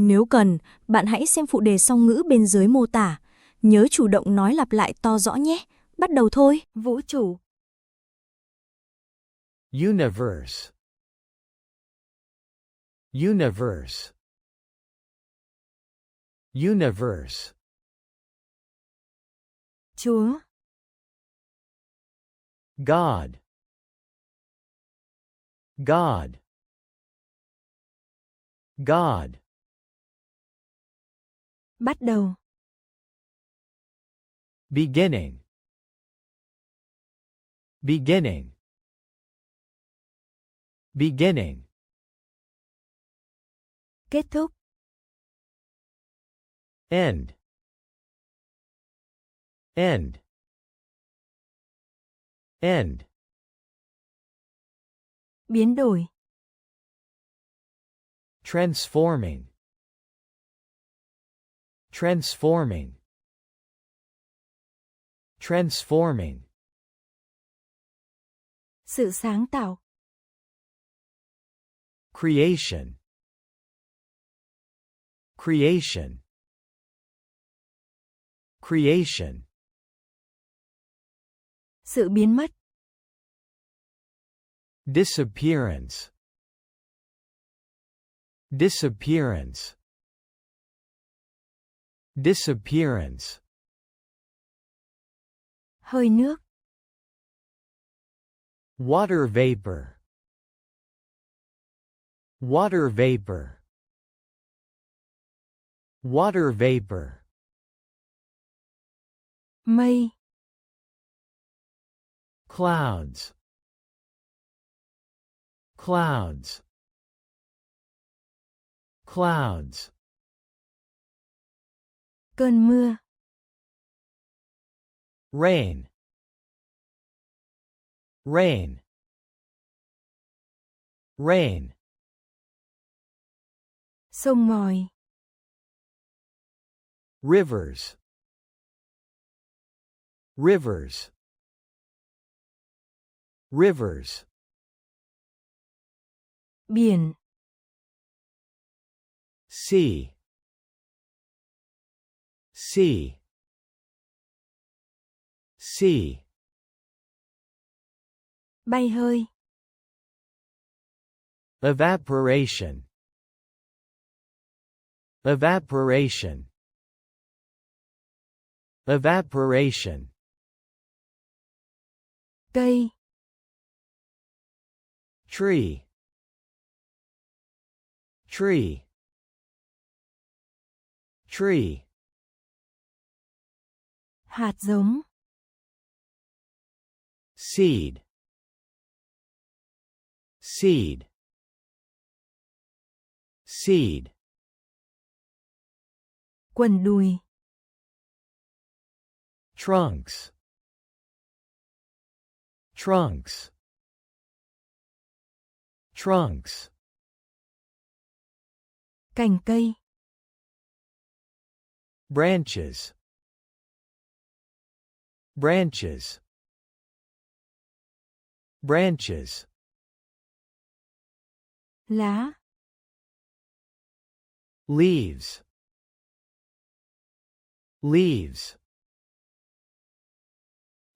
Nếu cần, bạn hãy xem phụ đề song ngữ bên dưới mô tả. Nhớ chủ động nói lặp lại to rõ nhé. Bắt đầu thôi. Vũ trụ. Universe. Universe. Universe. Chúa. God. God. God. Bắt đầu. Beginning. Beginning. Beginning. Kết thúc. End. End. End. Biến đổi. Transforming. Transforming. Transforming. Sự sáng tạo. Creation. Creation. Creation. Sự biến mất. Disappearance. Disappearance. Disappearance. Hơi nước. Water vapor. Water vapor. Water vapor. Mây. Clouds. Clouds. Clouds. Cơn mưa. Rain. Rain. Rain. Sông ngòi. Rivers. Rivers. Rivers. Biển. Sea. Sea. Sea. Bay hơi. Evaporation. Evaporation. Evaporation. Cây. Tree. Tree. Tree. Hạt giống. Seed. Seed. Seed. Quần đùi. Trunks. Trunks. Trunks. Cành cây. Branches. Branches. Branches. Lá. Leaves. Leaves.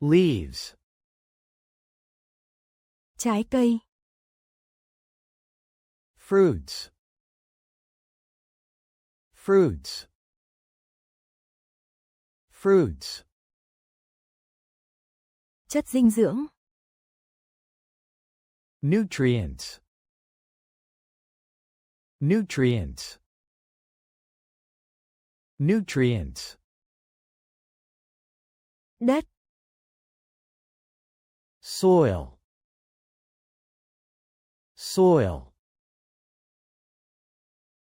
Leaves. Trái cây. Fruits. Fruits. Fruits. Chất dinh dưỡng. Nutrients. Nutrients. Nutrients. Đất. Soil. Soil.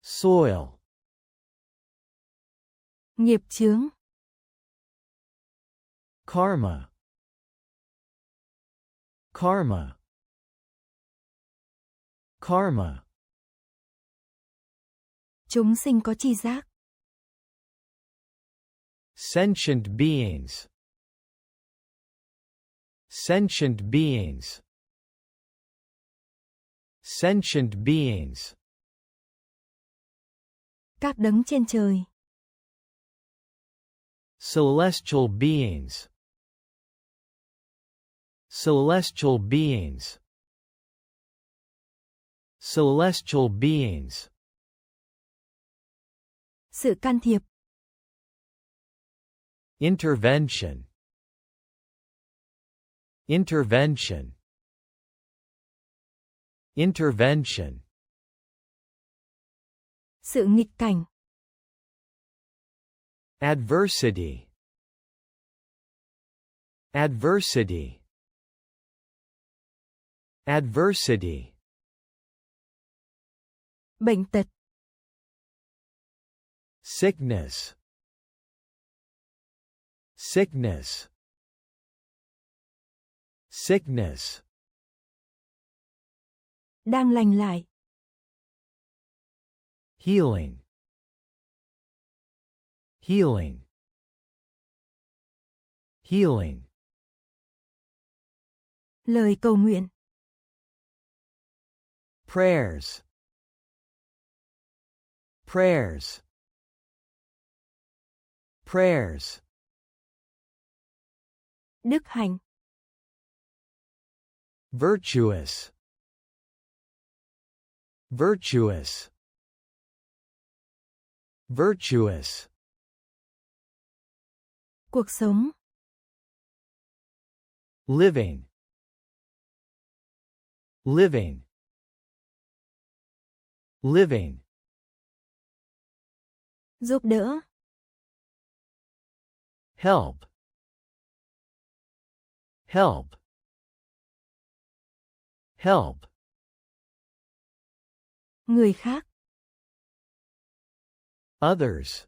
Soil. Nghiệp chướng. Karma. Karma. Karma. Chúng sinh có tri giác. Sentient beings. Sentient beings. Sentient beings. Các đấng trên trời. Celestial beings. Celestial beings. Celestial beings. Sự can thiệp. Intervention. Intervention. Intervention. Sự nghịch cảnh. Adversity. Adversity. Adversity. Bệnh tật. Sickness. Sickness. Sickness. Đang lành lại. Healing. Healing. Healing. Lời cầu nguyện. Prayers. Prayers. Prayers. Đức hạnh. Virtuous. Virtuous. Virtuous. Cuộc sống. Living. Living. Living. Giúp đỡ. Help. Help. Help. Người khác. Others.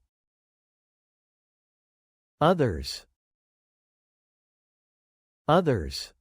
Others. Others.